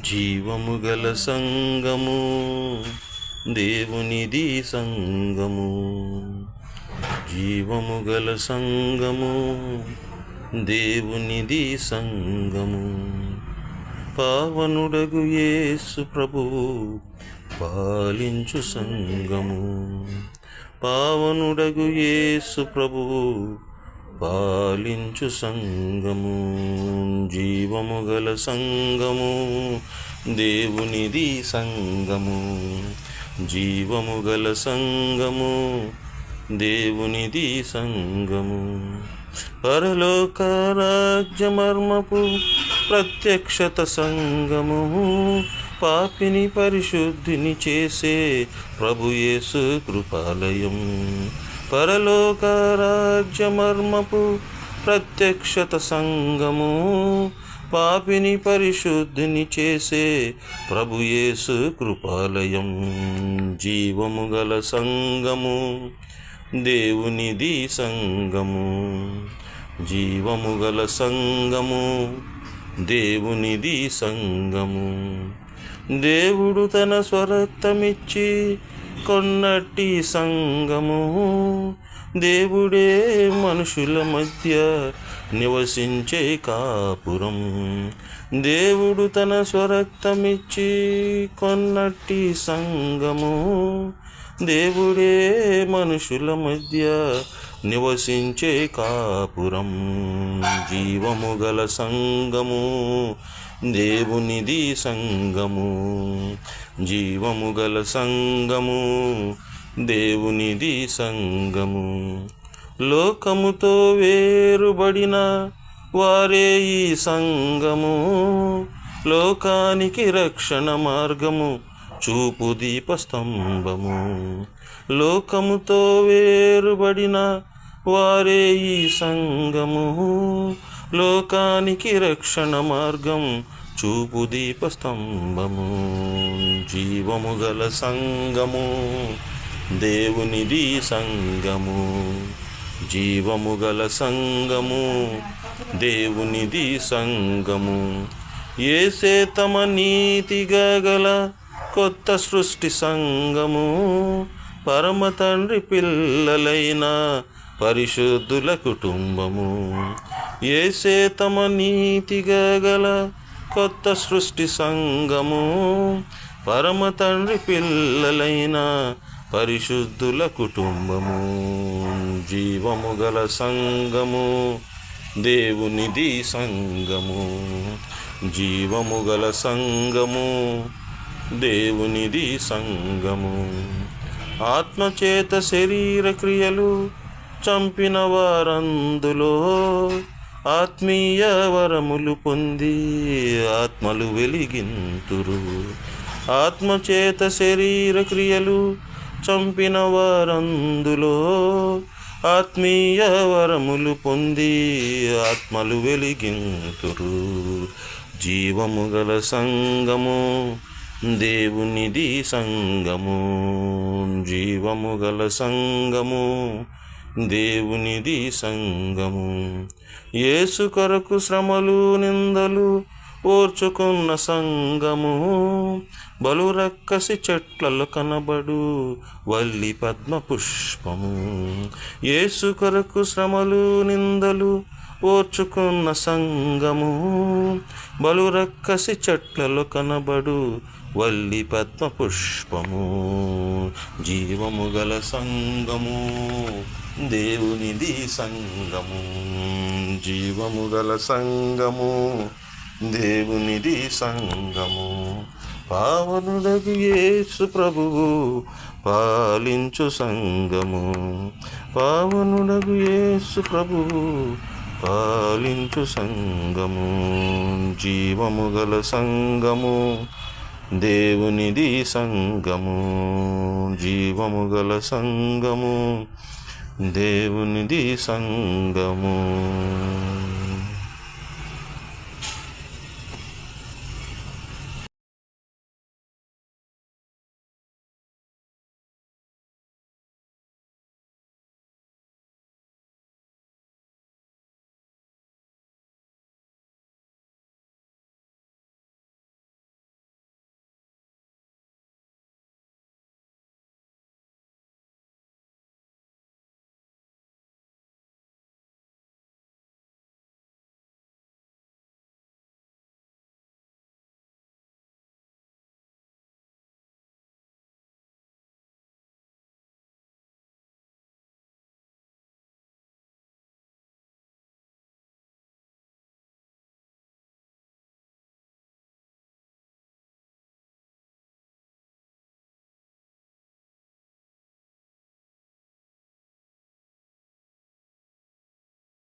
జీవము గల సంగము దేవునిది సంగము. జీవము గల సంగము దేవునిది సంగము. పావనుడగు యేసు ప్రభువు పాలించు సంగము. పావనుడగు యేసు ప్రభువు పాలించు సంగము. జీవము గల సంగము దేవునిది సంగము. జీవము గల సంగము దేవునిది సంగము. పరలోక రాజ్యమర్మపు ప్రత్యక్షత సంగము. పాపిని పరిశుద్ధిని చేసే ప్రభు యేసు కృపాలయం. పరలోక రాజ్యమర్మపు ప్రత్యక్షత సంగము. పాపిని పరిశుద్ధిని చేసే ప్రభు యేసు కృపాలయం. జీవము గల సంగము దేవునిది సంగము. జీవము గల సంగము దేవునిది సంగము. దేవుడు తన స్వరక్తమిచ్చి కొన్నట్టి సంగము. దేవుడే మనుషుల మధ్య నివసించే కాపురం. దేవుడు తన స్వరక్తమిచ్చి కొన్నట్టి సంగము. దేవుడే మనుషుల మధ్య నివసించే కాపురం. జీవము గల సంగము దేవునిది సంగము. జీవము గల సంగము దేవునిది సంగము. లోకముతో వేరుబడిన వారే ఈ సంగము. లోకానికి రక్షణ మార్గము చూపు దీపస్తంభము. లోకముతో వేరుబడిన వారే ఈ సంగము. లోకానికి రక్షణ మార్గం చూపు దీపస్తంభము. జీవము గల సంగము దేవునిది సంగము. జీవము గల సంగము దేవునిది సంగము. యేసే తమ నీతిగా గల కొత్త సృష్టి సంగము. పరమ తండ్రి పిల్లలైన పరిశుద్ధుల కుటుంబము. యేసే తమ నీతిగా గల కొత్త సృష్టి సంగము. పరమ తండ్రి పిల్లలైన పరిశుద్ధుల కుటుంబము. జీవము గల సంగము దేవునిది సంగము. జీవము గల సంగము దేవునిది సంగము. ఆత్మచేత శరీర క్రియలు చంపిన వారందులో ఆత్మీయ వరములు పొంది ఆత్మలు వెలిగింతురు. ఆత్మచేత శరీర క్రియలు చంపిన వారందులో ఆత్మీయ వరములు పొంది ఆత్మలు వెలిగింతురు. జీవము గల సంగము దేవునిది సంగము. జీవము గల సంగము దేవునిది సంగము. యేసు కొరకు శ్రమలు నిందలు ఓర్చుకున్న సంగము. బలురక్కసి చెట్లలో కనబడు వల్లి పద్మ పుష్పము. యేసు కొరకు శ్రమలు నిందలు ఓర్చుకున్న సంగము. బలురక్కసి చెట్లలో కనబడు వల్లి పద్మ పుష్పము. జీవము గల సంగము దేవునిది సంగము. జీవము గల సంగము దేవునిది సంగము. పావనుడగు యేసు ప్రభువు పాలించు సంగము. పావనుడగు యేసు ప్రభువు పాలించు సంగము. జీవము గల సంగము దేవునిది సంగము. జీవము గల సంగము దేవునిది సంగము.